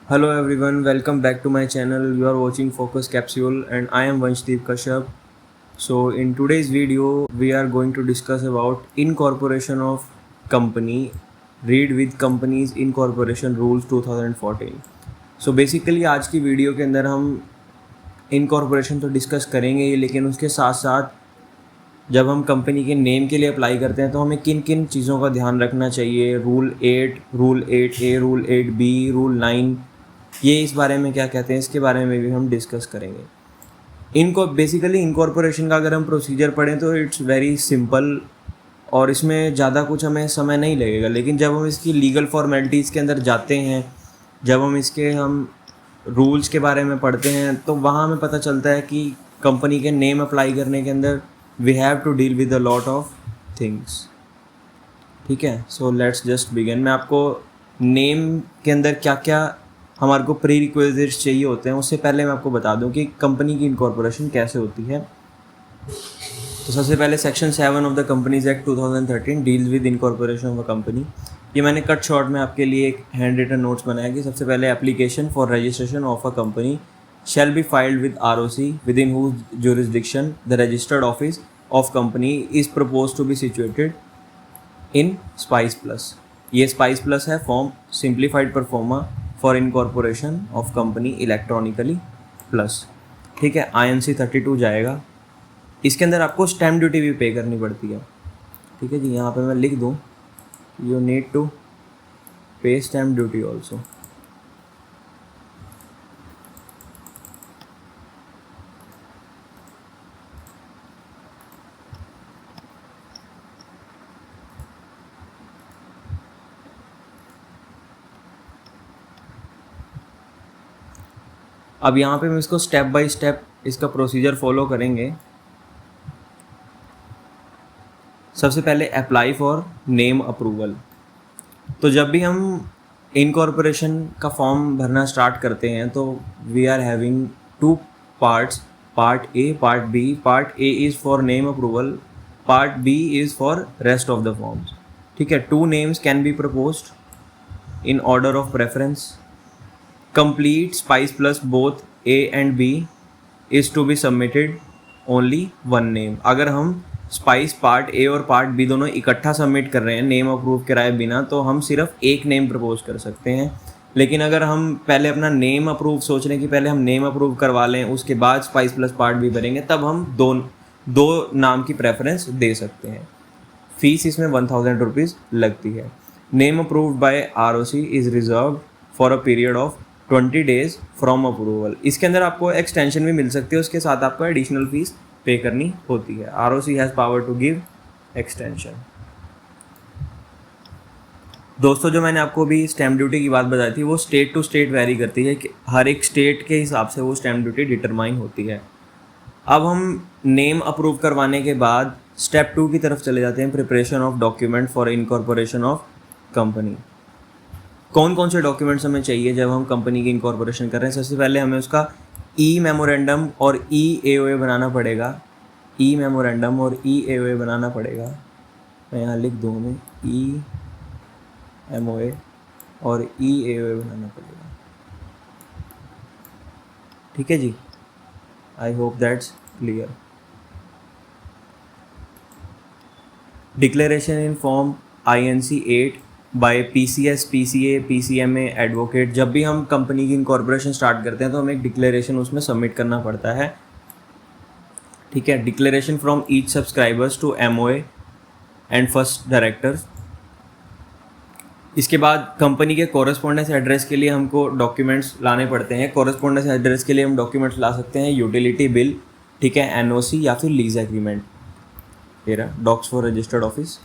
Hello everyone, welcome back to my channel. You are watching Focus Capsule and I am Vanshdeep Kashyap. So in today's video, we are going to discuss about incorporation of company, read with companies incorporation rules 2014. So basically आज की video के अंदर हम incorporation तो discuss करेंगे ही, लेकिन उसके साथ साथ जब हम कंपनी के नेम के लिए अप्लाई करते हैं तो हमें किन किन चीज़ों का ध्यान रखना चाहिए, rule 8A, rule 8B, rule 9, ये इस बारे में क्या कहते हैं, इसके बारे में भी हम डिस्कस करेंगे। इनको बेसिकली इनकॉर्पोरेशन का अगर हम प्रोसीजर पढ़ें तो इट्स वेरी सिंपल और इसमें ज़्यादा कुछ हमें समय नहीं लगेगा, लेकिन जब हम इसकी लीगल फॉर्मेलिटीज़ के अंदर जाते हैं, जब हम रूल्स के बारे में पढ़ते हैं तो वहाँ हमें पता चलता है कि कंपनी के नेम अप्लाई करने के अंदर we have to deal with a lot of things. ठीक है, सो लेट्स जस्ट बिगिन। मैं आपको नेम के अंदर क्या क्या हमारे को प्री रिक्विजिट्स चाहिए होते हैं उससे पहले मैं आपको बता दूं कि कंपनी की इनकॉर्पोरेशन कैसे होती है। तो सबसे पहले section 7 of the companies act 2013 deals with incorporation of a company. ये मैंने कट शॉर्ट में आपके लिए एक हैंड रिटन नोट्स बनाया कि सबसे पहले application for registration of a company shall be filed with ROC within whose jurisdiction the registered office of company is proposed to be situated in SPICE Plus। ये SPICE Plus है form simplified pro forma for incorporation of company electronically plus. ठीक है, INC 32 जाएगा। इसके अंदर आपको stamp duty भी पे करनी पड़ती है। ठीक है जी, यहाँ पे मैं लिख दूँ यू नीड टू पे स्टैम्प ड्यूटी ऑल्सो। अब यहाँ पे हम इसको स्टेप बाय स्टेप इसका प्रोसीजर फॉलो करेंगे। सबसे पहले अप्लाई फॉर नेम अप्रूवल। तो जब भी हम इनकॉर्पोरेशन का फॉर्म भरना स्टार्ट करते हैं तो we are having two parts, part A, part B. Part A is for name approval, part B is for rest of the forms. ठीक है, 2 names can be proposed in order of preference. Complete SPICE Plus both A and B is to be submitted only one name। अगर हम spice part A और part B दोनों इकट्ठा submit कर रहे हैं नेम अप्रूव कराए बिना, तो हम सिर्फ एक नेम प्रपोज कर सकते हैं। लेकिन अगर हम पहले अपना नेम अप्रूव सोच रहे हैं कि पहले हम नेम अप्रूव करवा लें उसके बाद स्पाइस प्लस पार्ट बी भरेंगे, तब हम दो नाम की प्रेफरेंस दे सकते हैं। फीस इसमें 1000 रुपीज़ लगती है। Name approved by ROC is reserve for a period of 20 days from approval. इसके अंदर आपको एक्सटेंशन भी मिल सकती है, उसके साथ आपको एडिशनल फीस पे करनी होती है। ROC has power to give extension. दोस्तों, जो मैंने आपको भी स्टैम्प ड्यूटी की बात बताई थी वो स्टेट टू स्टेट वेरी करती है कि हर एक स्टेट के हिसाब से वो स्टैम्प ड्यूटी डिटरमाइन होती है। अब हम नेम अप्रूव करवाने के बाद स्टेप 2 की तरफ चले जाते हैं, preparation of document for incorporation of company. कौन कौन से डॉक्यूमेंट्स हमें चाहिए जब हम कंपनी की इनकॉर्पोरेशन कर रहे हैं? सबसे पहले हमें उसका ई मेमोरेंडम और EAOA बनाना पड़ेगा। ई मेमोरेंडम और EAOA बनाना पड़ेगा। मैं यहाँ लिख दूँ, हमें EMOA और EAOA बनाना पड़ेगा। ठीक है जी, I hope that's clear. Declaration in form INC 8 by PCS, PCA, PCMA advocate. जब भी हम कंपनी की इनकॉर्पोरेशन स्टार्ट करते हैं तो हमें एक डिक्लेरेशन उसमें सबमिट करना पड़ता है। ठीक है, declaration from each subscribers to MOA and first directors. इसके बाद कंपनी के कॉरेस्पॉन्डेंस एड्रेस के लिए हमको डॉक्यूमेंट्स लाने पड़ते हैं। कॉरेस्पॉन्डेंस एड्रेस के लिए हम डॉक्यूमेंट्स ला सकते हैं यूटिलिटी बिल, ठीक है, NOC या फिर लीज एग्रीमेंट। मेरा docs for registered office,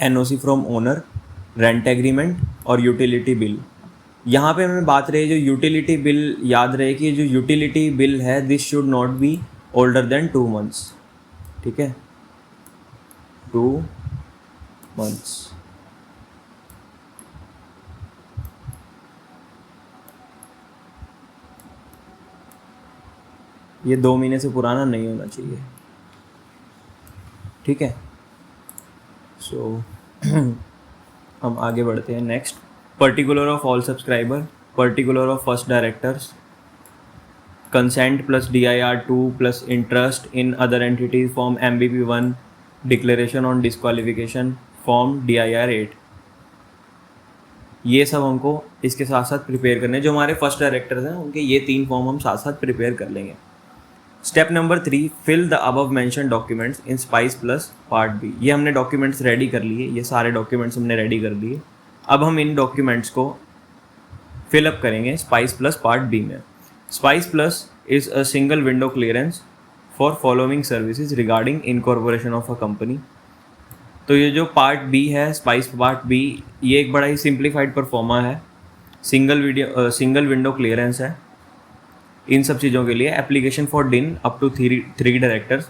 NOC from owner, rent agreement और यूटिलिटी बिल। यहाँ पे हमें बात रही जो यूटिलिटी बिल, याद रहे कि जो यूटिलिटी बिल है this should not be older than 2 months। ठीक है, 2 months। ये 2 महीने से पुराना नहीं होना चाहिए। ठीक है, सो हम आगे बढ़ते हैं। Next, particular of all subscriber. particular of first directors, consent plus DIR2 plus interest in other entities form MBP1, declaration on disqualification form DIR8. ये सब हमको इसके साथ साथ प्रिपेयर करने, जो हमारे फर्स्ट डायरेक्टर्स हैं उनके ये 3 फॉर्म हम साथ साथ प्रिपेयर कर लेंगे. Step number 3, fill the above mention documents in SPICE plus part B. ये हमने डॉक्यूमेंट्स रेडी कर लिए, ये सारे डॉक्यूमेंट्स हमने रेडी कर दिए. अब हम इन डॉक्यूमेंट्स को फिलअप करेंगे स्पाइस प्लस पार्ट बी में. Spice plus is a single window clearance for following services regarding incorporation of a company. तो ये जो पार्ट बी है, स्पाइस पार्ट बी, ये एक बड़ा ही सिंप्लीफाइड परफॉर्मा है, सिंगल विंडो क्लियरेंस है इन सब चीज़ों के लिए. एप्लीकेशन फॉर डिन अप टू 3 डायरेक्टर्स.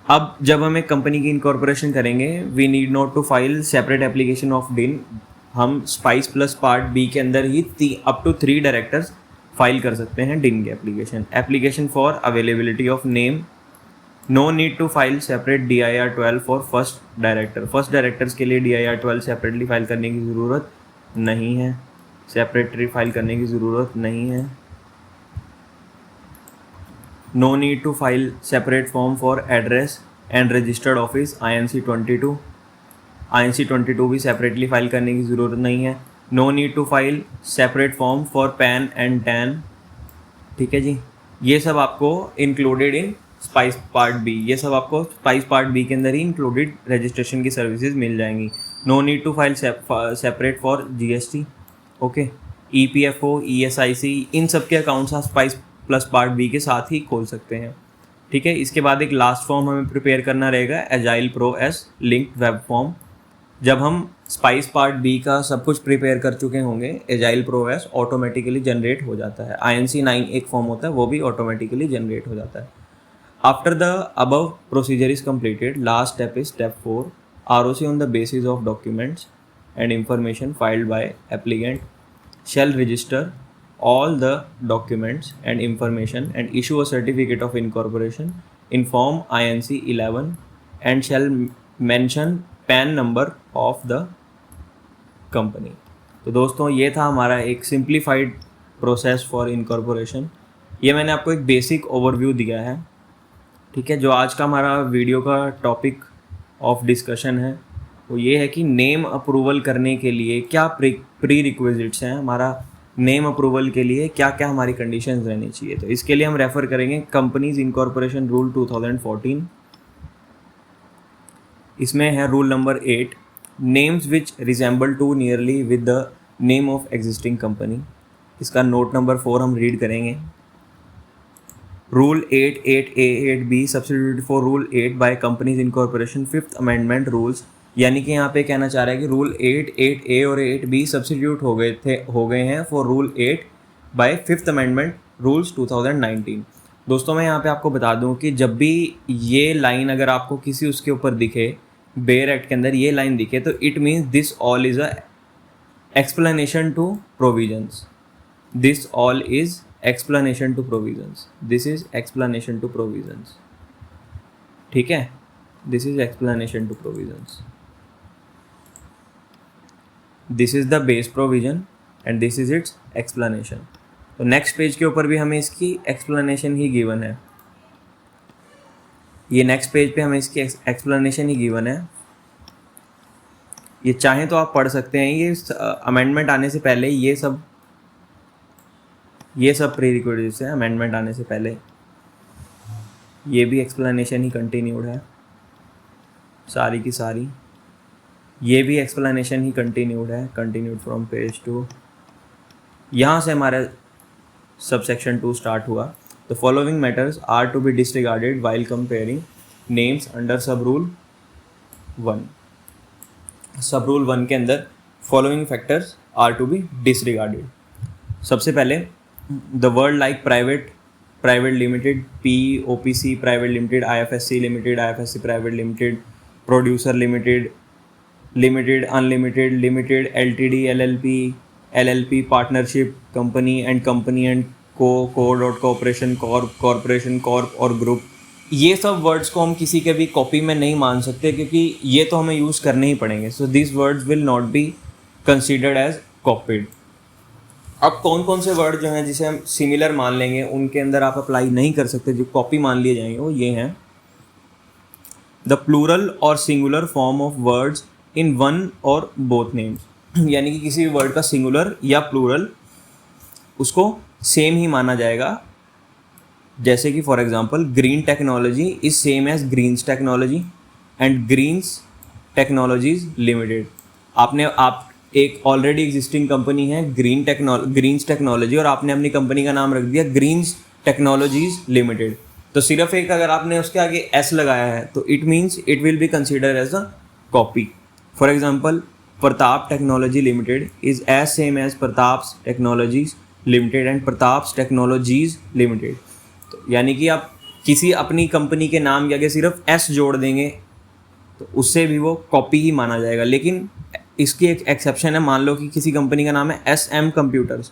अब जब हम एक कंपनी की इनकॉर्पोरेशन करेंगे, we need not to file separate application of DIN. हम स्पाइस प्लस पार्ट बी के अंदर ही अप टू 3 डायरेक्टर्स फाइल कर सकते हैं डिन की application. Application for availability of name, no need to file separate DIR12 for first director. First directors के लिए DIR12 सेपरेटली फाइल करने की ज़रूरत नहीं है, सेपरेटली फाइल करने की ज़रूरत नहीं है. No need to file separate form for address and registered office INC22. INC22 भी सेपरेटली फाइल करने की ज़रूरत नहीं है. No need to file separate form for PAN and TAN. ठीक है जी, ये सब आपको included in SPICE part B. ये सब आपको स्पाइस पार्ट बी के अंदर ही इंक्लूडेड रजिस्ट्रेशन की सर्विसेज मिल जाएंगी. No need to file separate for GST. Okay, EPFO, ESIC, इन सब के अकाउंट्स आप स्पाइस प्लस पार्ट बी के साथ ही खोल सकते हैं. ठीक है, इसके बाद एक लास्ट फॉर्म हमें प्रिपेयर करना रहेगा, agile pro S linked web form. जब हम स्पाइस पार्ट बी का सब कुछ प्रिपेयर कर चुके होंगे, agile pro S automatically generate हो जाता है. INC9 एक फॉर्म होता है, वो भी ऑटोमेटिकली जनरेट हो जाता है. After the above procedure is completed, last step is step 4, ROC on the basis of documents and information filed by applicant shall register all the documents and information and issue a certificate of incorporation in form INC11 and shall mention PAN number of the company. तो दोस्तों, ये था हमारा एक simplified process for incorporation. ये मैंने आपको एक बेसिक ओवरव्यू दिया है. ठीक है, जो आज का हमारा वीडियो का टॉपिक ऑफ डिस्कशन है वो ये है कि नेम अप्रूवल करने के लिए क्या प्री रिक्विजिट्स हैं. हमारा नेम अप्रूवल के लिए क्या क्या हमारी कंडीशंस रहनी चाहिए. तो इसके लिए हम रेफ़र करेंगे कंपनीज इनकॉर्पोरेशन रूल 2014. इसमें है rule number 8, names which resemble to nearly with the name of existing company. इसका नोट नंबर 4 हम रीड करेंगे. Rule 8(8)(a)(8)(b substituted for Rule 8 by Companies Incorporation 5th Amendment Rules. यानी कि यहाँ पे कहना चाह रहा है कि रूल 8(8)(a) और 8(b) सब्सिट्यूट हो गए हैं for rule 8 by 5th Amendment Rules 2019. दोस्तों, मैं यहाँ पे आपको बता दूँ कि जब भी ये लाइन अगर आपको किसी उसके ऊपर दिखे, बेयर एक्ट के अंदर ये लाइन दिखे, तो it means this all is a explanation to provisions. दिस ऑल इज़ explanation to provisions. This is explanation to provisions. ठीक है, this is explanation to provisions. This is the base provision and this is its explanation. तो next page के ऊपर भी हमें इसकी explanation ही given है. ये नेक्स्ट पेज पे हमें इसकी explanation ही given है. ये चाहें तो आप पढ़ सकते हैं. ये अमेंडमेंट आने से पहले ये सब प्री रिक्विजिट्स हैं. अमेंडमेंट आने से पहले ये भी एक्सप्लेनेशन ही कंटिन्यूड है, सारी की सारी. ये भी एक्सप्लेनेशन ही कंटिन्यूड है, कंटिन्यूड फ्रॉम पेज 2. यहाँ से हमारा सबसेक्शन 2 स्टार्ट हुआ. The following matters are to be disregarded while comparing names under sub rule 1. Sub rule 1 के अंदर following factors are to be disregarded. सबसे पहले the word like private limited, POPC private limited, IFSC limited, IFSC private limited, producer limited, unlimited, limited, LTD, LLP, partnership, company and co-corporation, corporation, corp और group. ये सब words को हम किसी के भी कॉपी में नहीं मान सकते क्योंकि ये तो हमें यूज़ करने ही पड़ेंगे. So this words will not be considered as copied. अब कौन कौन से वर्ड जो हैं जिसे हम सिमिलर मान लेंगे उनके अंदर आप अप्लाई नहीं कर सकते, जो कॉपी मान लिए जाएंगे, वो ये हैं: द प्लूरल और singular form of words in one और बोथ नेम्स। यानी कि किसी भी वर्ड का सिंगुलर या प्लूरल उसको सेम ही माना जाएगा। जैसे कि for example green technology is same as greens technology and greens technologies limited. आप एक ऑलरेडी एग्जिस्टिंग कंपनी है ग्रीन्स टेक्नोलॉजी, और आपने अपनी कंपनी का नाम रख दिया ग्रीन्स टेक्नोलॉजीज लिमिटेड। तो सिर्फ एक अगर आपने उसके आगे एस लगाया है तो it means it will be consider as a copy. For example Pratap technology limited is as same as Pratap's technologies limited and Pratap's technologies limited. तो यानी कि आप किसी अपनी कंपनी के नाम के आगे सिर्फ एस जोड़ देंगे तो उससे भी वो कॉपी ही माना जाएगा। लेकिन इसकी एक एक्सेप्शन है, मान लो कि किसी कंपनी का नाम है SM computers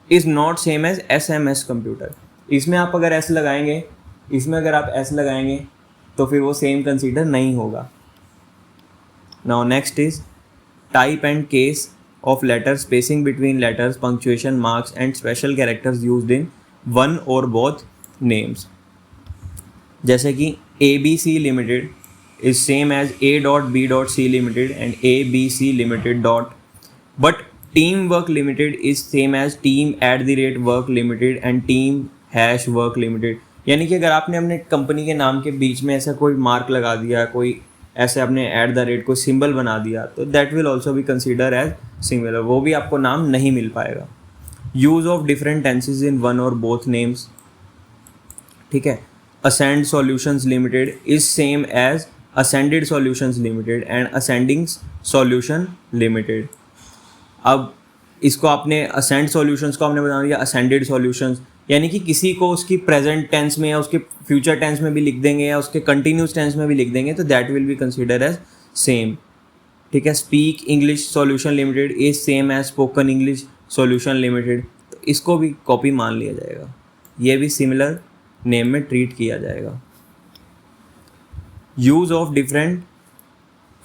is not same as SMS computer. इसमें आप अगर एस लगाएंगे, इसमें अगर आप एस लगाएंगे तो फिर वो सेम कंसीडर नहीं होगा। Now next is type and case of letter, spacing between letters, punctuation marks and special characters used in one और बोथ नेम्स। जैसे कि ABC limited is same as A.B.C limited and ABC limited dot, but teamwork limited is same as team@work limited and team#work limited। यानी कि अगर आपने अपने company के नाम के बीच में ऐसा कोई मार्क लगा दिया, कोई ऐसे अपने @ कोई सिंबल बना दिया, तो that will also be consider as similar, वो भी आपको नाम नहीं मिल पाएगा। Use of different tenses in one और बोथ नेम्स, ठीक है। Ascend Solutions Limited is same as Ascended Solutions Limited and Ascending Solution Limited। अब इसको आपने Ascend Solutions को आपने बना दिया Ascended Solutions, यानी कि किसी को उसकी प्रेजेंट टेंस में या उसके फ्यूचर टेंस में भी लिख देंगे या उसके कंटिन्यूस टेंस में भी लिख देंगे तो that will be consider as same, ठीक है। Speak English solution limited is same as spoken English solution limited, तो इसको भी कॉपी मान लिया जाएगा, ये भी सिमिलर नेम में ट्रीट किया जाएगा। Use of different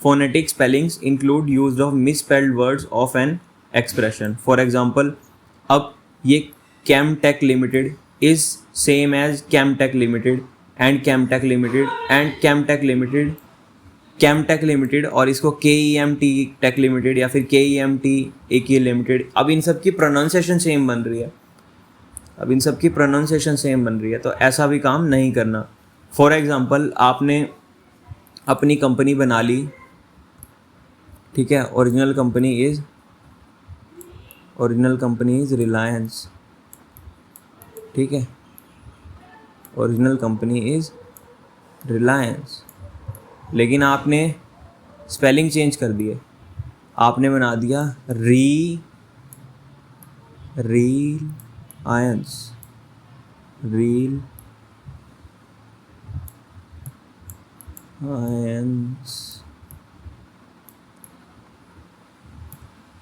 phonetic spellings include use of misspelled words of an expression. For example, अब ये Camtech limited is same as Camtech limited and Camtech limited and Camtech limited और इसको KEMT take limited या फिर KEMT एक ही limited. अब इन सब की प्रोनाउंसिएशन सेम बन रही है, तो ऐसा भी काम नहीं करना। फॉर एग्जांपल, आपने अपनी कंपनी बना ली, ठीक है, ओरिजिनल कंपनी इज़ रिलायंस, ठीक है, ओरिजिनल कंपनी इज़ रिलायंस, लेकिन आपने स्पेलिंग चेंज कर दिए, आपने बना दिया Reliance।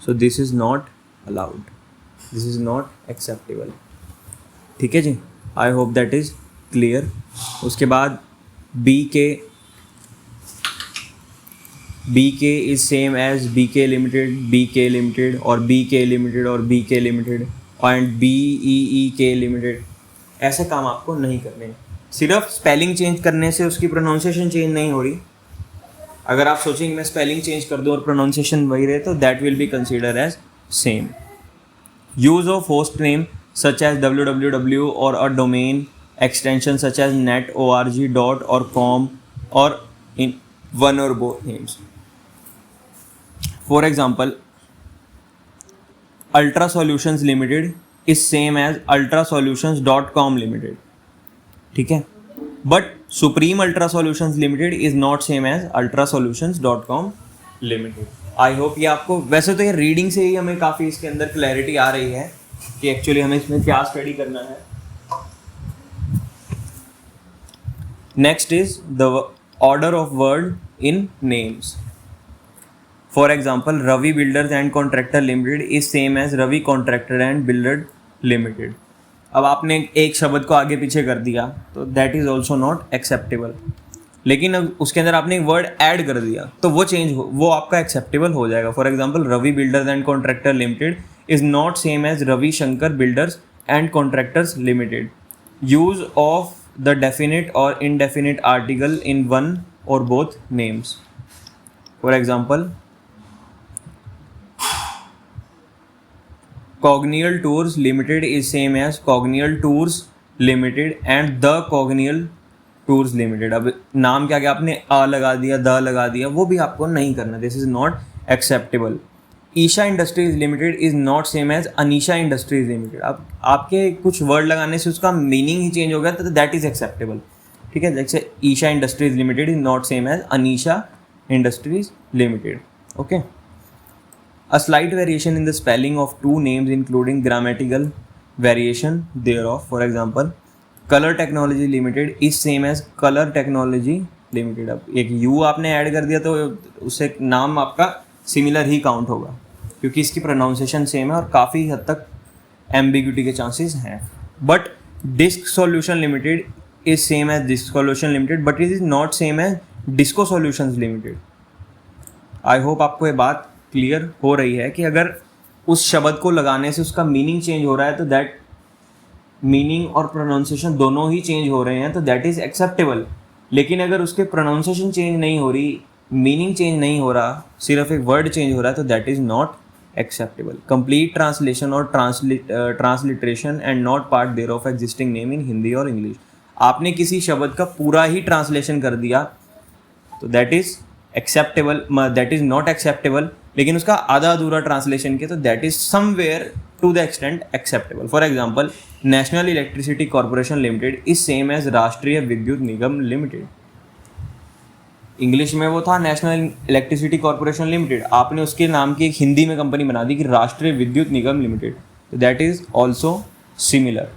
So this is not allowed, this is not acceptable, ठीक है जी। I hope that is clear। उसके बाद BK is same as BK limited और BK limited and BEEK limited। ऐसे काम आपको नहीं करने हैं। सिर्फ स्पेलिंग चेंज करने से उसकी प्रोनाउंसिएशन चेंज नहीं हो रही। अगर आप सोचेंगे मैं स्पेलिंग चेंज कर दूँ और प्रोनाउंसिएशन वही रहे तो that will be consider as same. Use of host name such as www और a domain extension such as net, org, dot और com और इन वन और both names. For example, ultra solutions limited is same as ultrasolutions.com limited, ठीक है, but supreme ultra solutions limited is not same as ultrasolutions.com limited. I hope ये आपको, वैसे तो ये रीडिंग से ही हमें काफ़ी इसके अंदर क्लैरिटी आ रही है कि एक्चुअली हमें इसमें क्या स्टडी करना है। Next is the order of word in names. For example, Ravi builders and contractor limited is same as Ravi contractor and builder limited. अब आपने एक शब्द को आगे पीछे कर दिया तो that is also not acceptable, लेकिन अब उसके अंदर आपने एक वर्ड ऐड कर दिया तो वो आपका एक्सेप्टेबल हो जाएगा। For example, Ravi builders and contractor limited is not same as Ravi Shankar Builders and Contractors Limited. Use of the definite or indefinite article in one or both names. For example, Cognial Tours Limited is same as Cognial Tours Limited and The Cognial Tours Limited. अब नाम क्या क्या आपने आ लगा दिया, the लगा दिया, वो भी आपको नहीं करना. This is not acceptable. Isha industries limited is not same as Anisha industries limited. अब आपके कुछ वर्ड लगाने से उसका मीनिंग ही चेंज हो गया तो दैट इज एक्सेप्टेबल. ठीक है, जैसे Isha industries limited is not same as Anisha industries limited. Okay. A slight variation in the spelling of two names including grammatical variation thereof. For example, Color Technology Limited is same as Color Technology Limited. अब एक U आपने add कर दिया तो उससे नाम आपका similar ही count होगा क्योंकि इसकी प्रोनाउंसिएशन सेम है और काफ़ी हद तक एम्बिग्यूटी के चांसेस हैं. But disc solution limited is same as disc solution limited but it is not same as disco solutions limited. I hope आपको ये बात क्लियर हो रही है कि अगर उस शब्द को लगाने से उसका मीनिंग चेंज हो रहा है तो दैट मीनिंग और प्रोनाउंसिएशन दोनों ही चेंज हो रहे हैं तो दैट इज़ एक्सेप्टेबल. लेकिन अगर उसके प्रोनाउंसिएशन चेंज नहीं हो रही, मीनिंग चेंज नहीं हो रहा, सिर्फ एक वर्ड चेंज हो रहा है तो that is not acceptable. Complete translation और transliteration and not part thereof existing name in Hindi और इंग्लिश. आपने किसी शब्द का पूरा ही ट्रांसलेशन कर दिया तो that is acceptable, that is not acceptable. लेकिन उसका आधा अधूरा ट्रांसलेशन किया तो that is somewhere to the extent acceptable. For example, national electricity corporation limited is same as Rashtriya Vidyut Nigam limited. English में वो था नेशनल इलेक्ट्रिसिटी कॉर्पोरेशन लिमिटेड, आपने उसके नाम की एक हिंदी में कंपनी बना दी कि राष्ट्रीय विद्युत निगम लिमिटेड, तो दैट इज ऑल्सो सिमिलर.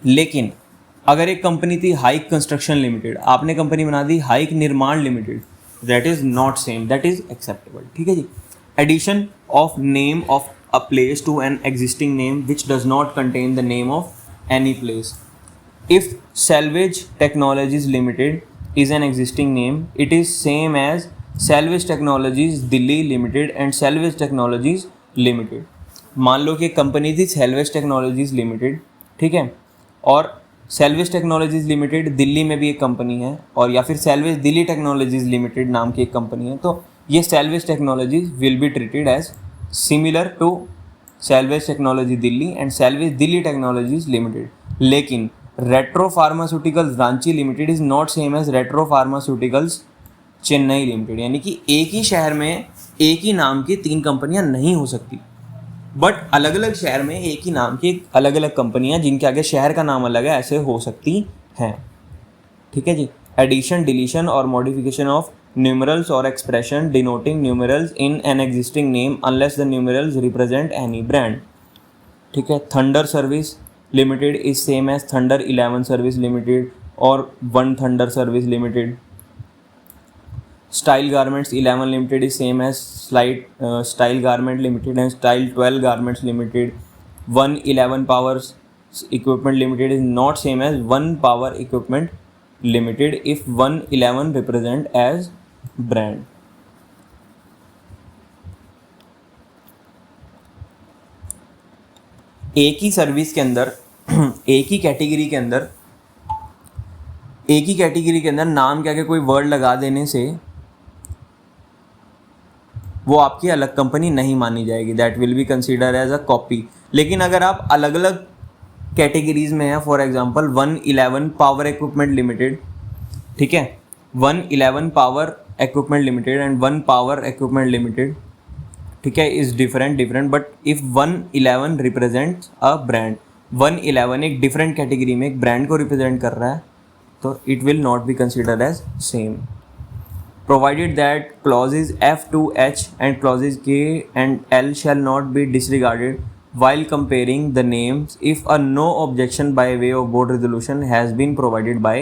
लेकिन अगर एक कंपनी थी हाइक कंस्ट्रक्शन लिमिटेड, आपने कंपनी बना दी हाइक निर्माण limited, that is not same, that is acceptable. ठीक है जी. Addition of name of a place to an existing name which does not contain the name of any place. If Salvage Technologies Limited is an existing name, it is same as Salvage Technologies Delhi Limited and Salvage Technologies Limited. मान लो कि एक company थी Salvage Technologies Limited, ठीक है, और salvage technologies limited Delhi में भी एक कंपनी है और या फिर सेल्वेज दिल्ली टेक्नोलॉजीज़ लिमिटेड नाम की एक कंपनी है. तो ये Selvage technologies will be treated as similar to Selvage technology Delhi and Selvage Delhi technologies limited. लेकिन retro pharmaceuticals Ranchi limited is not same as retro pharmaceuticals Chennai limited. यानी कि एक ही शहर में एक ही नाम की 3 कंपनियाँ नहीं हो सकती, बट अलग अलग शहर में एक ही नाम की अलग अलग कंपनियां जिनके आगे शहर का नाम अलग है ऐसे हो सकती हैं. ठीक है जी. एडिशन, डिलीशन और मॉडिफिकेशन ऑफ न्यूमरल्स और expression denoting numerals in an existing name unless the numerals represent any brand. ठीक है. Thunder service limited is same as thunder 11 service limited और one thunder service limited. Style Garments 11 Limited is same as Style Garment Limited and Style 12 Garments Limited. 111 Powers Equipment Limited is not same as One Power Equipment Limited if 111 represent as brand. एक ही service के अंदर एक ही category के अंदर नाम क्या कोई word लगा देने से वो आपकी अलग कंपनी नहीं मानी जाएगी. That will be consider as a copy. लेकिन अगर आप अलग अलग कैटेगरीज में हैं, for example 111 power equipment limited, ठीक है, 111 power equipment limited and 1 power equipment limited, ठीक है, is different but if 111 represents a brand, 111 एक डिफरेंट कैटेगरी में एक ब्रांड को रिप्रेजेंट कर रहा है तो it will not be considered as same. Provided that clauses F to H and clauses K and L shall not be disregarded while comparing the names if a no objection by way of board resolution has been provided by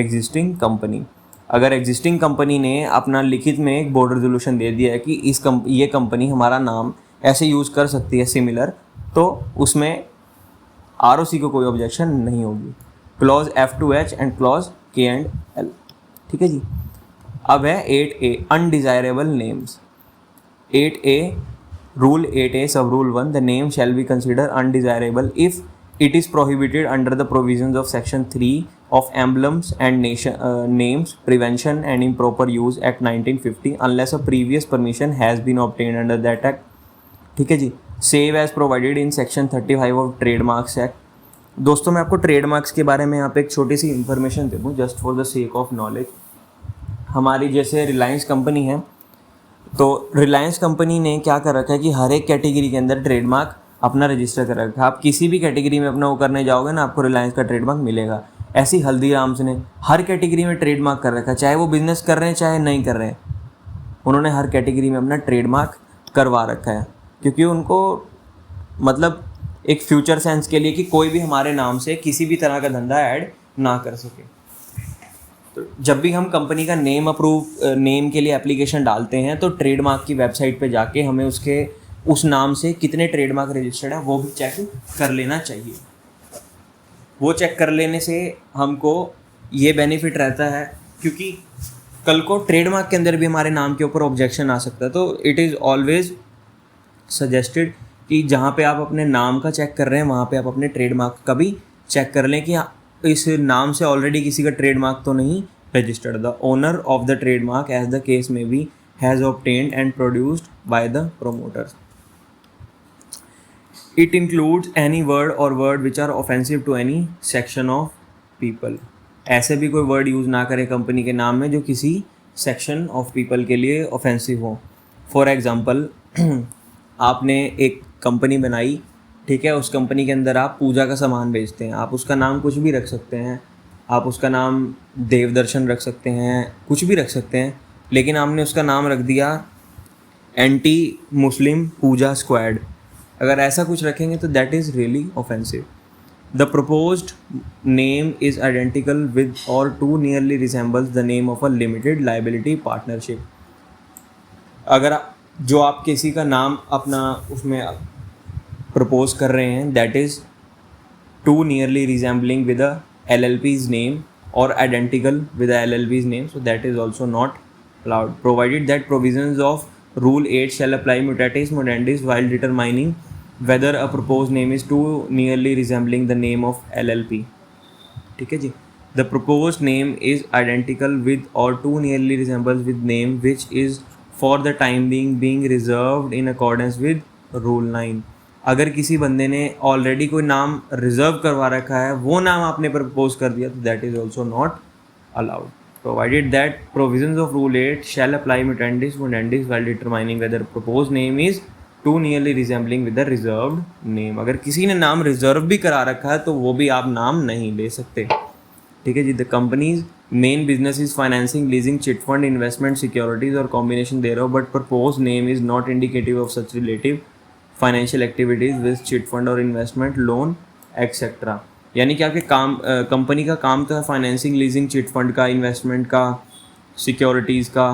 existing company. अगर existing company ने अपना लिखित में एक board resolution दे दिया है कि ये कंपनी हमारा नाम ऐसे यूज़ कर सकती है सिमिलर, तो उसमें ROC को कोई objection नहीं होगी. Clause F to H and clause K and L. ठीक है जी. अब है 8A undesirable names. 8A Rule 8A sub rule 1, the name shall be considered undesirable if it is prohibited under the provisions of section 3 of Emblems and Names Prevention and Improper Use Act 1950 unless a previous permission has been obtained under that act. ठीक है जी. Save as provided in section 35 of Trademarks Act. दोस्तों मैं आपको trademarks के बारे में यहाँ पे एक छोटी सी इन्फॉर्मेशन दे दूँ just for the sake of knowledge. हमारी जैसे रिलायंस कंपनी है, तो रिलायंस कंपनी ने क्या कर रखा है कि हर एक कैटेगरी के अंदर ट्रेडमार्क अपना रजिस्टर कर रखा है. आप किसी भी कैटेगरी में अपना वो करने जाओगे ना, आपको रिलायंस का ट्रेडमार्क मिलेगा. ऐसी हल्दीराम्स ने हर कैटेगरी में ट्रेडमार्क कर रखा है, चाहे वो बिजनेस कर रहे हैं चाहे नहीं कर रहे हैं. उन्होंने हर कैटेगरी में अपना ट्रेडमार्क करवा रखा है, क्योंकि उनको मतलब एक फ्यूचर सेंस के लिए कि कोई भी हमारे नाम से किसी भी तरह का धंधा ऐड ना कर सके. तो जब भी हम कंपनी का नेम के लिए एप्लीकेशन डालते हैं तो ट्रेडमार्क की वेबसाइट पे जाके हमें उस नाम से कितने ट्रेडमार्क रजिस्टर्ड है वो भी चेक कर लेना चाहिए. वो चेक कर लेने से हमको ये बेनिफिट रहता है, क्योंकि कल को ट्रेडमार्क के अंदर भी हमारे नाम के ऊपर ऑब्जेक्शन आ सकता है. तो इट इज़ ऑलवेज सजेस्टेड कि जहाँ पे आप अपने नाम का चेक कर रहे हैं वहाँ पे आप अपने ट्रेडमार्क का भी चेक कर लें कि इस नाम से ऑलरेडी किसी का ट्रेडमार्क तो नहीं registered. The owner of the trademark as the case may be has obtained and produced by the promoters. It includes any word और word which are offensive to any section of people. ऐसे भी कोई word use ना करें company के नाम में जो किसी सेक्शन ऑफ पीपल के लिए ऑफेंसिव हो. फॉर एग्ज़ाम्पल आपने एक कंपनी बनाई, ठीक है, उस कंपनी के अंदर आप पूजा का सामान बेचते हैं. आप उसका नाम कुछ भी रख सकते हैं, आप उसका नाम देवदर्शन रख सकते हैं, कुछ भी रख सकते हैं, लेकिन आपने उसका नाम रख दिया एंटी मुस्लिम पूजा स्क्वाड. अगर ऐसा कुछ रखेंगे तो that is really offensive. The proposed name is identical with और too nearly resembles the name of a limited liability partnership. अगर जो आप किसी का नाम अपना उसमें प्रपोज कर रहे हैं that is too nearly resembling with a LLP's name और identical with a LLP's name, so that is also not allowed. Provided that provisions of Rule 8 shall apply mutatis mutandis while determining whether a proposed name is too nearly resembling the name of LLP. ठीक है जी. The proposed name is identical with or too nearly resembles with name which is for the time being reserved in accordance with Rule 9. अगर किसी बंदे ने already कोई नाम reserve करवा रखा है, वो नाम आपने प्रपोज कर दिया, तो that is also not allowed. Provided that provisions of Rule 8 shall apply mutandis mutandis while determining whether proposed name is too nearly resembling with the reserved name. अगर किसी ने नाम रिजर्व भी करा रखा है तो वो भी आप नाम नहीं ले सकते. ठीक है जी. The company's main business is financing, leasing, chit fund, investment securities और combination thereof, but propose name is not indicative of such relative financial activities with chit fund और इन्वेस्टमेंट, लोन एक्सेट्रा. यानी कि आपके कंपनी का काम तो है financing, leasing, chit fund का, इन्वेस्टमेंट का, सिक्योरिटीज़ का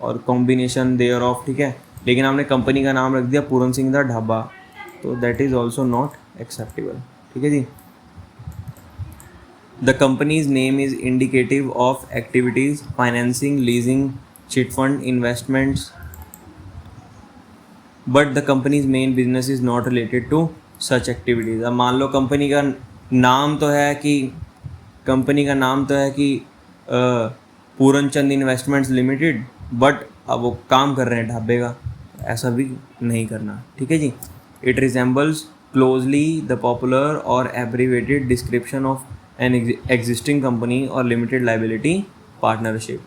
और कॉम्बिनेशन देयर ऑफ. ठीक है, लेकिन आपने कंपनी का नाम रख दिया पूरन सिंह दा ढाबा, तो that is also not acceptable. ठीक है जी. The company's name is indicative of activities financing, leasing, chit fund, investments, but the company's main business is not related to such activities. अब मान लो कंपनी का नाम तो है कि पूरनचंद इन्वेस्टमेंट्स लिमिटेड, बट अब वो काम कर रहे हैं ढाबे का. ऐसा भी नहीं करना. ठीक है जी. It resembles closely the popular और abbreviated description of an existing company और limited liability partnership.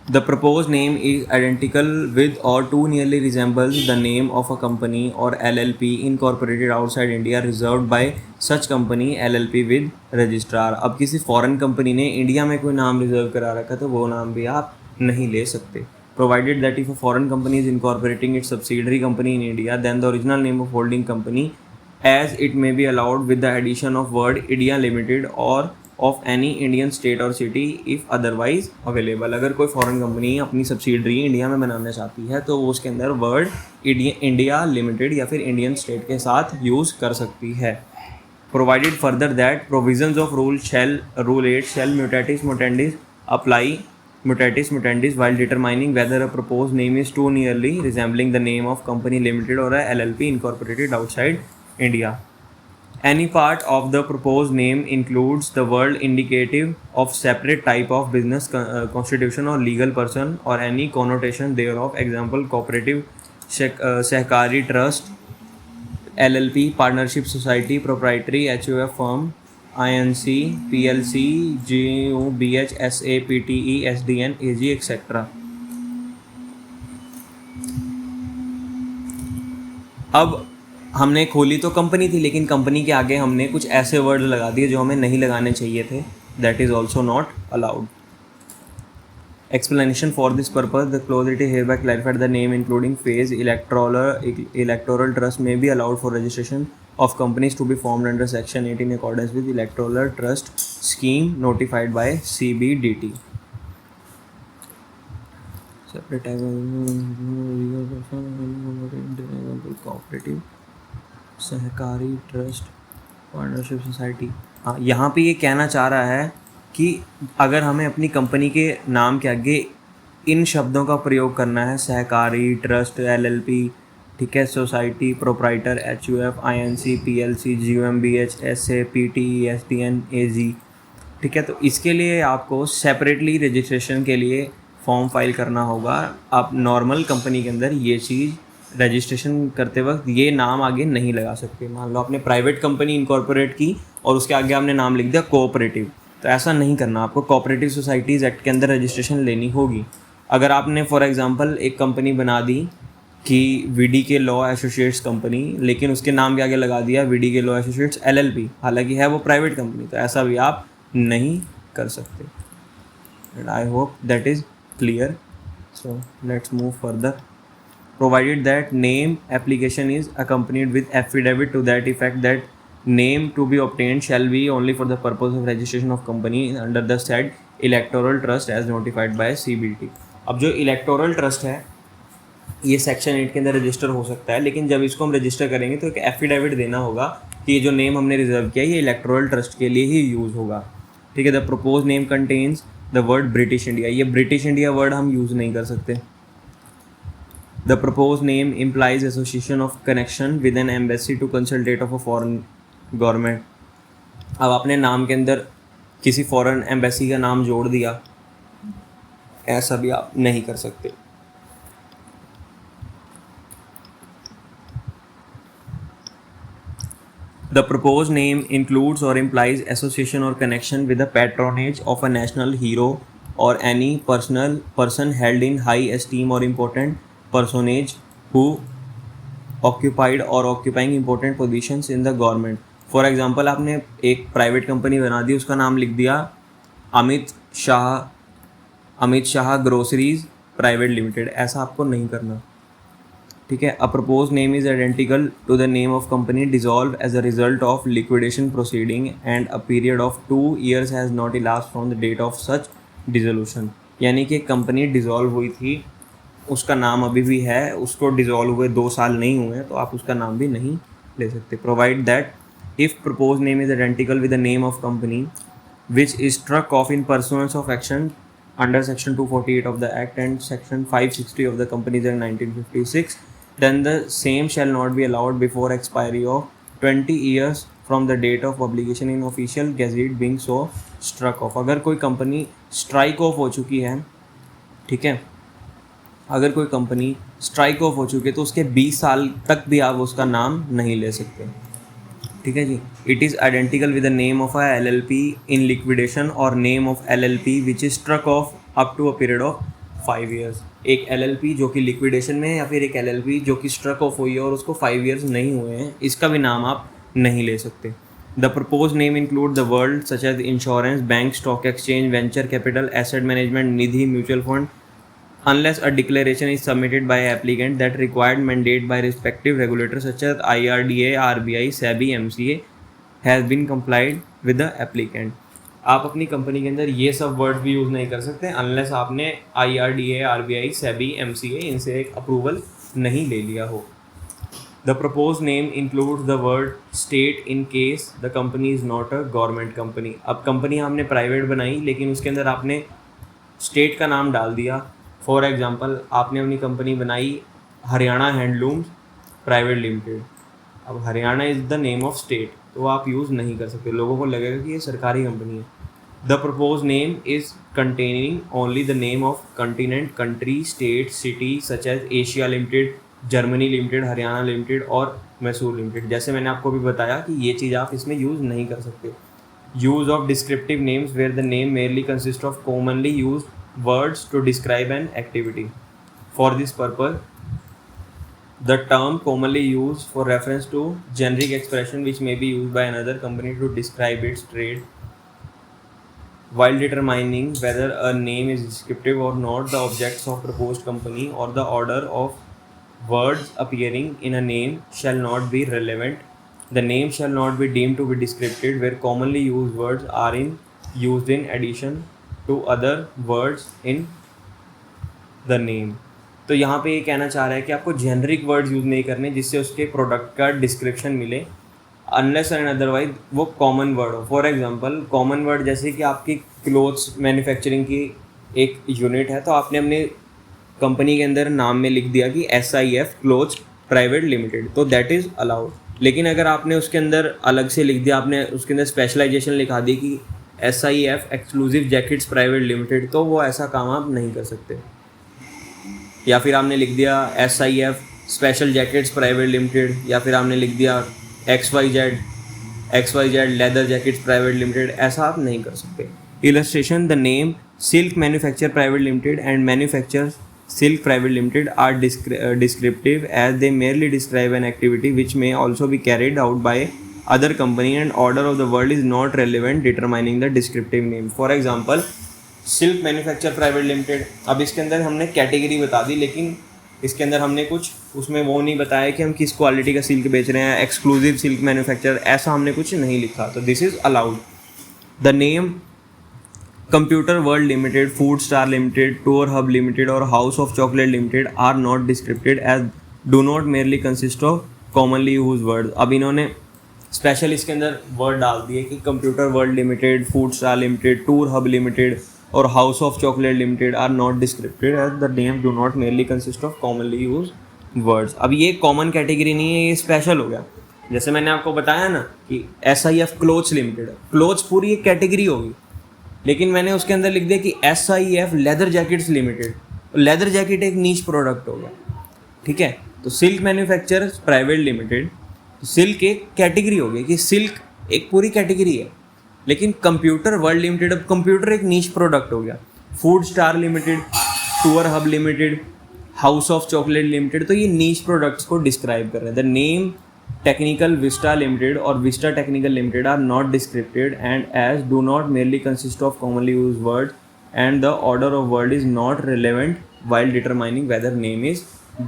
The proposed name is identical with or too nearly resembles the name of a company or LLP incorporated outside India reserved by such company LLP with registrar. अब किसी foreign company ने India में कोई नाम reserve करा रखा तो वो नाम भी आप नहीं ले सकते. Provided that if a foreign company is incorporating its subsidiary company in India, then the original name of holding company as it may be allowed with the addition of word India Limited or of any Indian state और city if otherwise available. अगर कोई foreign company अपनी subsidiary India में बनाना चाहती है तो वो उसके अंदर वर्ड इंडिया लिमिटेड या फिर इंडियन स्टेट के साथ यूज़ कर सकती है. Provided further that provisions of rule 8 shall mutatis mutandis apply mutatis mutandis while determining whether a proposed name is too nearly resembling the name of company limited or a LLP incorporated outside India. Any part of the proposed name includes the word indicative of separate type of business constitution or legal person or any connotation thereof. Example: cooperative, सहकारी trust, LLP, partnership society, proprietary, HUF firm, INC, PLC, GmbH, SA, PTE, SDN, AG, etc. अब हमने खोली तो company थी, लेकिन company के आगे हमने कुछ ऐसे वर्ड लगा दिए जो हमें नहीं लगाने चाहिए थे. That is also not allowed. Explanation: for this purpose, the clause it is hereby clarified the name including phase electoral trust may be allowed for registration of companies to be formed under Section 8 in accordance with electoral trust scheme notified by CBDT. Separate type of legal person, cooperative, सहकारी trust, partnership society. हाँ, यहाँ पे ये कहना चाह रहा है कि अगर हमें अपनी कंपनी के नाम के आगे इन शब्दों का प्रयोग करना है, सहकारी, ट्रस्ट, LLP, ठीक है, society, proprietor, HUF, INC, PLC, GmbH, SA, PTE, SDN, AG, ठीक है, तो इसके लिए आपको सेपरेटली रजिस्ट्रेशन के लिए फॉर्म फाइल करना होगा. आप नॉर्मल कंपनी के अंदर ये चीज़ रजिस्ट्रेशन करते वक्त ये नाम आगे नहीं लगा सकते. मान लो आपने प्राइवेट कंपनी इनकॉर्पोरेट की और उसके आगे आपने नाम लिख दिया कोऑपरेटिव, तो ऐसा नहीं करना. आपको कोऑपरेटिव सोसाइटीज़ एक्ट के अंदर रजिस्ट्रेशन लेनी होगी. अगर आपने फॉर एग्जांपल एक कंपनी बना दी कि VDK लॉ एसोसिएट्स कंपनी, लेकिन उसके नाम के आगे लगा दिया VDK लॉ एसोसिएट्स LLP, हालांकि है वो प्राइवेट कंपनी, तो ऐसा भी आप नहीं कर सकते. And I hope that is clear. So let's move further. Provided that name application is accompanied with affidavit to that effect that name to be obtained shall be only for the purpose of registration of company under the said electoral trust as notified by CBDT. अब जो electoral trust है ये section 8 के अंदर register हो सकता है, लेकिन जब इसको हम रजिस्टर करेंगे तो एक एफिडेविट देना होगा कि ये जो नेम हमने रिजर्व किया ये इलेक्टोरल ट्रस्ट के लिए ही यूज़ होगा. ठीक है. The propose name contains the word British India. ये ब्रिटिश इंडिया वर्ड हम यूज़ नहीं कर सकते. The proposed name implies association of connection with an embassy to consultate of a foreign government. अब आपने नाम के अंदर किसी फॉरेन एम्बेसी का नाम जोड़ दिया, ऐसा भी आप नहीं कर सकते. The proposed name includes or implies association or connection with the patronage of a national hero or any person held in high esteem or important personage who occupied or occupying important positions in the government. For example आपने एक private company बना दी, उसका नाम लिख दिया Amit Shah groceries private limited. ऐसा आपको नहीं करना. ठीक है. A propose name is identical to the name of company dissolve as a result of liquidation proceeding and a period of 2 years has not elapsed from the date of such dissolution. यानी कि company dissolve हुई थी, उसका नाम अभी भी है, उसको डिजॉल्व हुए 2 साल नहीं हुए हैं, तो आप उसका नाम भी नहीं ले सकते. Provide that if propose name is identical with the name of company which is struck off in pursuance of action under section 248 of the act and section 560 of the companies act 1956, then the same shall not be allowed before expiry of 20 years from the date of publication in official gazette being so struck off. अगर कोई company strike off हो चुकी है, ठीक है, अगर कोई company strike off हो चुकी है तो उसके 20 साल तक भी आप उसका नाम नहीं ले सकते. ठीक है जी. It is identical with the name of a LLP in liquidation और name of LLP which is struck off up to a period of 5 years. एक LLP जो कि लिक्विडेशन में है या फिर एक LLP जो कि स्ट्रक ऑफ हुई है और उसको 5 years नहीं हुए हैं, इसका भी नाम आप नहीं ले सकते. The propose name include the word such as insurance, bank, stock exchange, venture capital, asset management, nidhi, mutual fund, unless a declaration is submitted by applicant that required mandate by respective regulators such as IRDA, RBI, SEBI, MCA has been complied with the applicant. आप अपनी company के अंदर ये सब word भी use नहीं कर सकते अनलेस आपने IRDA, RBI, SEBI, MCA इनसे एक अप्रूवल नहीं ले लिया हो. The proposed name includes the word state in case the company is not a government company. अब कंपनी हमने प्राइवेट बनाई लेकिन उसके अंदर आपने स्टेट का नाम डाल दिया। फॉर एग्जांपल आपने अपनी कंपनी बनाई हरियाणा हैंडलूम्स प्राइवेट लिमिटेड। अब Haryana is the name of state, तो आप यूज़ नहीं कर सकते, लोगों को लगेगा कि ये सरकारी कंपनी है। The propose name is containing only the name of continent, country, state, city such as Asia limited, Germany limited, Haryana limited और मैसूर लिमिटेड। जैसे मैंने आपको भी बताया कि ये चीज़ आप इसमें यूज़ नहीं कर सकते। Use of descriptive names where the name merely consist of commonly use words to describe an activity. For this purpose the term commonly used for reference to generic expression which may be used by another company to describe its trade. While determining whether a name is descriptive or not, the objects of proposed company or the order of words appearing in a name shall not be relevant. The name shall not be deemed to be descriptive where commonly used words are used in addition to other words in the name. तो यहाँ पे ये कहना चाह रहा है कि आपको जेनरिक वर्ड्स यूज़ नहीं करने जिससे उसके प्रोडक्ट का डिस्क्रिप्शन मिले, अनलेस एंड अदरवाइज वो कॉमन वर्ड हो। फॉर एग्जांपल कॉमन वर्ड जैसे कि आपकी क्लोथ्स मैन्युफैक्चरिंग की एक यूनिट है, तो आपने अपने कंपनी के अंदर नाम में लिख दिया कि SIF क्लोथ्स प्राइवेट लिमिटेड, तो दैट इज़ अलाउड। लेकिन अगर आपने उसके अंदर अलग से लिख दिया, आपने उसके अंदर स्पेशलाइजेशन लिखा दी कि SIF exclusive jackets private limited, तो वो ऐसा काम आप नहीं कर सकते। या फिर आपने लिख दिया SIF special jackets private limited, या फिर आपने लिख दिया XYZ leather jackets private limited, ऐसा आप नहीं कर सकते। Illustration, the name silk manufacture private limited and manufacture silk private limited are descriptive as they merely describe an activity which may also be carried out by other company and order of the word is not relevant determining the descriptive name. For example silk manufacture private limited, अब इसके अंदर हमने category बता दी, लेकिन इसके अंदर हमने कुछ उसमें वो नहीं बताया कि हम किस क्वालिटी का सिल्क बेच रहे हैं, एक्सक्लूसिव सिल्क मैन्युफैक्चर, ऐसा हमने कुछ नहीं लिखा, तो this is allowed. The name computer world limited, food star limited, tour hub limited और house of chocolate limited are not descripted as do not merely consist of commonly use word. अब इन्होंने special इसके अंदर word डाल दिए कि computer world limited, food star limited, tour hub limited और house of chocolate limited are not descripted as the name do not merely consist of commonly use words. अब ये कॉमन कैटेगरी नहीं है, ये स्पेशल हो गया। जैसे मैंने आपको बताया ना कि SIF क्लोथ्स लिमिटेड, क्लोथ्स पूरी एक कैटेगरी होगी, लेकिन मैंने उसके अंदर लिख दिया कि SIF leather jackets limited, leather jacket एक नीच प्रोडक्ट हो गया, ठीक है। तो silk manufacturers private limited, silk एक कैटेगरी हो गई कि सिल्क एक पूरी कैटेगरी है, लेकिन कंप्यूटर वर्ल्ड लिमिटेड, अब कंप्यूटर एक नीच प्रोडक्ट हो गया। Food star limited, tour hub limited, house of chocolate limited, तो ये नीच प्रोडक्ट्स को डिस्क्राइब कर रहे हैं। The name technical Vista limited और Vista technical limited are not descripted and as do not merely consist of commonly use word and the order of word is not relevant while determining whether name is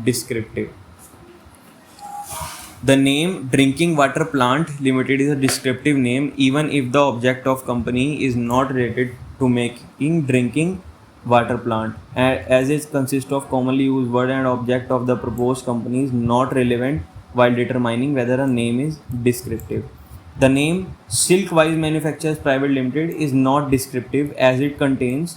descriptive. The name Drinking Water Plant Limited is a descriptive name even if the object of company is not related to making drinking water plant, as it consists of commonly used word and object of the proposed company is not relevant while determining whether a name is descriptive. The name Silkwise Manufacturers Private Limited is not descriptive as it contains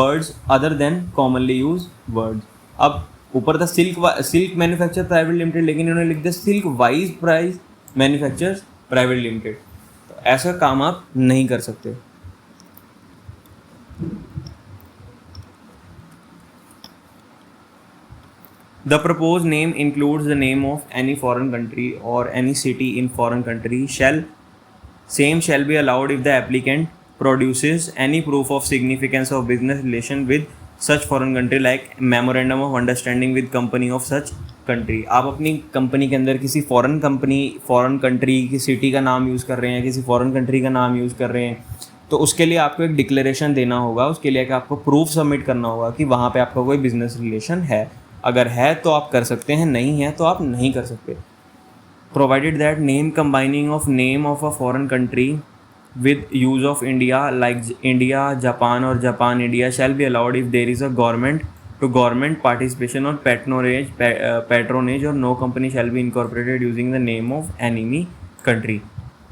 words other than commonly used words. अब ऊपर था silk manufacture private limited, लेकिन इन्होंने लिख दिया silk wise price manufacturers private limited, तो ऐसा काम आप नहीं कर सकते। The proposed name includes the name of any foreign country or any city in foreign country. Same shall be allowed if the applicant produces any proof of significance of business relation with such foreign country like memorandum of understanding with company of such country. आप अपनी company के अंदर किसी foreign country की city का नाम use कर रहे हैं, किसी फॉरेन कंट्री का नाम यूज़ कर रहे हैं, तो उसके लिए आपको एक डिक्लेरेशन देना होगा, उसके लिए आपको प्रूफ सबमिट करना होगा कि वहाँ पे आपका कोई बिजनेस रिलेशन है। अगर है तो आप कर सकते हैं, नहीं है तो आप नहीं कर सकते। Provided that name combining of name of a foreign country with use of India like India, Japan or Japan India shall be allowed if there is a government to government participation or patronage or no company shall be incorporated using the name of enemy country।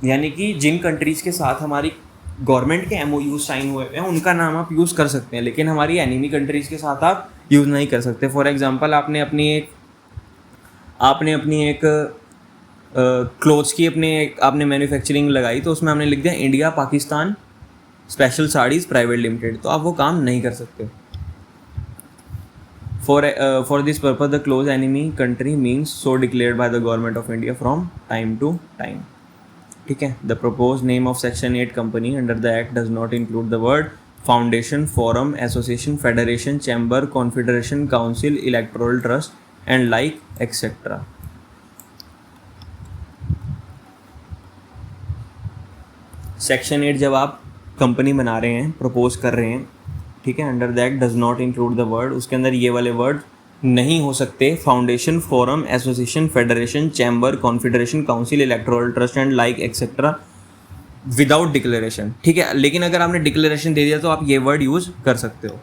यानी कि जिन countries के साथ हमारी government के MOU sign हुए हैं उनका नाम आप यूज़ कर सकते हैं, लेकिन हमारी एनिमी कंट्रीज़ के साथ आप यूज़ नहीं कर सकते। फॉर एग्जांपल आपने अपनी एक क्लोथ्स की आपने मैन्युफैक्चरिंग लगाई, तो उसमें हमने लिख दिया India Pakistan special saris private limited, तो आप वो काम नहीं कर सकते। For this purpose, the close enemy country means so declared by the government of India from time to time. ठीक है। The proposed name of Section 8 company under the Act does not include the word foundation, forum, association, federation, chamber, confederation, council, electoral trust, and like etc. Section 8 जब आप company बना रहे हैं, propose कर रहे हैं, ठीक है, under that does not include the word, उसके अंदर ये वाले वर्ड नहीं हो सकते, foundation, forum, association, federation, chamber, confederation, council, electoral trust and like etcetera without declaration. ठीक है, लेकिन अगर आपने डिक्लेरेशन दे दिया तो आप ये वर्ड यूज कर सकते हो।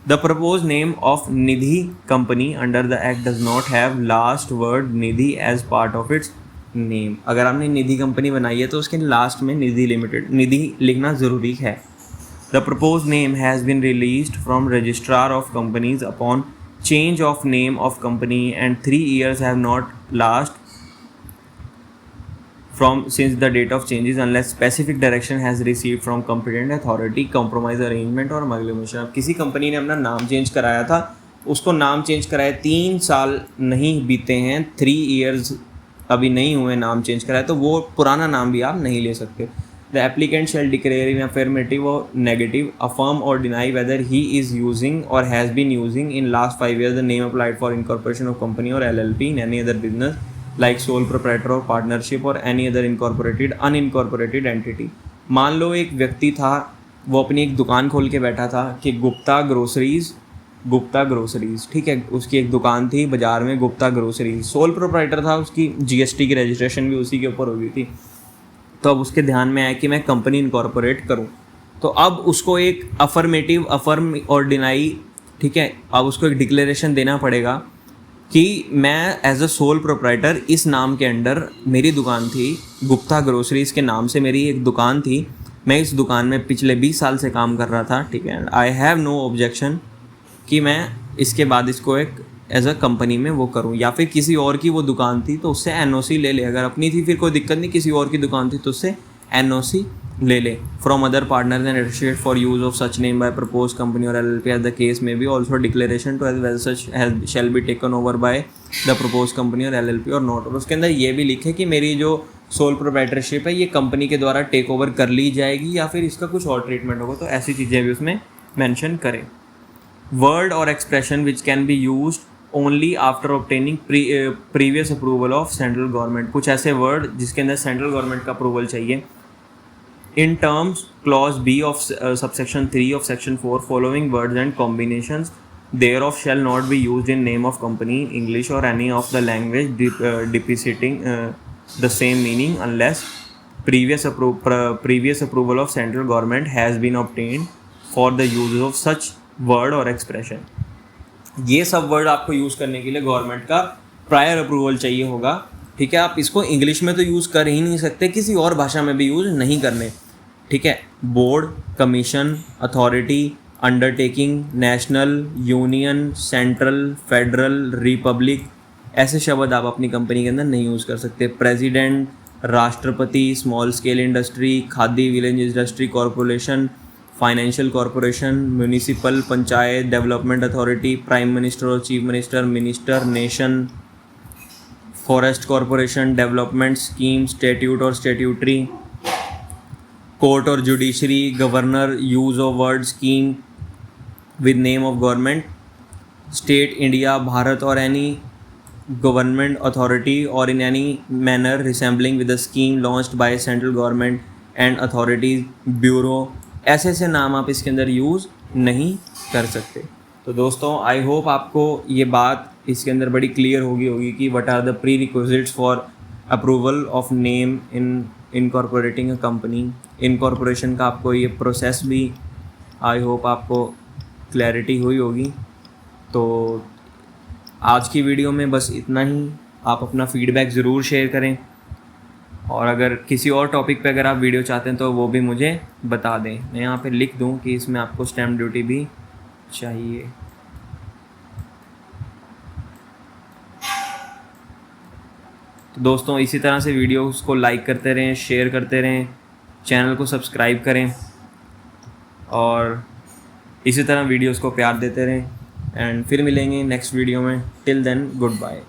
The propose name of nidhi company under the act does not have last word nidhi as part of its name. अगर आपने निधि कंपनी बनाई है तो उसके लास्ट में निधि लिमिटेड, निधि लिखना ज़रूरी है। The propose name has been released from registrar of companies upon change of name of company and 3 years have not lapsed from since the date of changes unless specific direction has received from competent authority, compromise arrangement और amalgamation। अब किसी company ने अपना नाम change कराया था, उसको नाम चेंज कराए 3 साल नहीं बीते हैं, 3 years अभी नहीं हुए नाम चेंज कराए, तो वो पुराना नाम भी आप नहीं ले सकते। The applicant shall declare in affirmative or negative, affirm or deny whether he is using or has been using in last 5 years the name applied for incorporation of company or LLP in any other business like sole proprietor or partnership or any other incorporated unincorporated entity। मान लो एक व्यक्ति था, वो अपनी एक दुकान खोल के बैठा था कि गुप्ता ग्रोसरीज, ठीक है, उसकी एक दुकान थी बाज़ार में, गुप्ता ग्रोसरीज, सोल प्रोप्राइटर था, उसकी GST की रजिस्ट्रेशन भी उसी के ऊपर हो गई थी। तो अब उसके ध्यान में आया कि मैं कंपनी इनकॉर्पोरेट करूं, तो अब उसको एक अफर्म और डिनाई, ठीक है, अब उसको एक डिक्लेरेशन देना पड़ेगा कि मैं एज अ सोल प्रोप्राइटर इस नाम के अंडर मेरी दुकान थी, गुप्ता ग्रोसरीज के नाम से मेरी एक दुकान थी, मैं इस दुकान में पिछले 20 साल से काम कर रहा था, ठीक है, आई हैव नो ऑब्जेक्शन कि मैं इसके बाद इसको एक एज अ कंपनी में वो करूं। या फिर किसी और की वो दुकान थी तो उससे NOC ले ले, अगर अपनी थी फिर कोई दिक्कत नहीं, किसी और की दुकान थी तो उससे NOC ले ले। From other partners and associate for use of such name by propose company or LLP as the case may be also declaration to as such shall be taken over by the propose company or LLP or not. और उसके अंदर ये भी लिखे कि मेरी जो sole proprietorship है ये कंपनी के द्वारा टेक ओवर कर ली जाएगी या फिर इसका कुछ और ट्रीटमेंट होगा, तो ऐसी चीज़ें भी उसमें मैंशन करें। वर्ड और expression which can be used only after obtaining previous approval of central government. कुछ ऐसे वर्ड जिसके अंदर सेंट्रल गवर्नमेंट का अप्रूवल चाहिए। In terms clause B of subsection 3 of section 4 following words and combinations thereof shall not be used in name of company English और any of the language depicting the same meaning unless previous approval of central government has been obtained for the use of such word or expression। ये सब word आपको use करने के लिए government का prior approval चाहिए होगा, ठीक है। आप इसको इंग्लिश में तो यूज़ कर ही नहीं सकते, किसी और भाषा में भी यूज़ नहीं करने, ठीक है। Board, commission, authority, undertaking, national, union, central, federal, Republic, ऐसे शब्द आप अपनी कंपनी के अंदर नहीं यूज़ कर सकते। प्रेसिडेंट, राष्ट्रपति, small scale industry, Khadi village industry corporation, financial corporation, municipal, panchayat, development authority, prime minister और chief minister, minister, nation, forest corporation, development scheme, statute और स्टैट्यूटरी, कोर्ट और judiciary, governor, use of word scheme with name of government, state, India, Bharat और any government authority और in any manner resembling with a scheme launched by central government and authorities, bureau, ऐसे ऐसे नाम आप इसके अंदर use नहीं कर सकते। तो दोस्तों आई होप आपको ये बात इसके अंदर बड़ी क्लियर होगी कि what are the prerequisites for approval of name in incorporating a company. Incorporation का आपको ये प्रोसेस भी आई होप आपको क्लैरिटी हुई होगी। तो आज की वीडियो में बस इतना ही। आप अपना फीडबैक ज़रूर शेयर करें और अगर किसी और टॉपिक पे अगर आप वीडियो चाहते हैं तो वो भी मुझे बता दें। मैं यहाँ पे लिख दूँ कि इसमें आपको स्टैम्प ड्यूटी भी चाहिए। तो दोस्तों इसी तरह से वीडियोस को लाइक करते रहें, शेयर करते रहें, चैनल को सब्सक्राइब करें और इसी तरह वीडियोस को प्यार देते रहें। एंड फिर मिलेंगे नेक्स्ट वीडियो में। Till then good bye.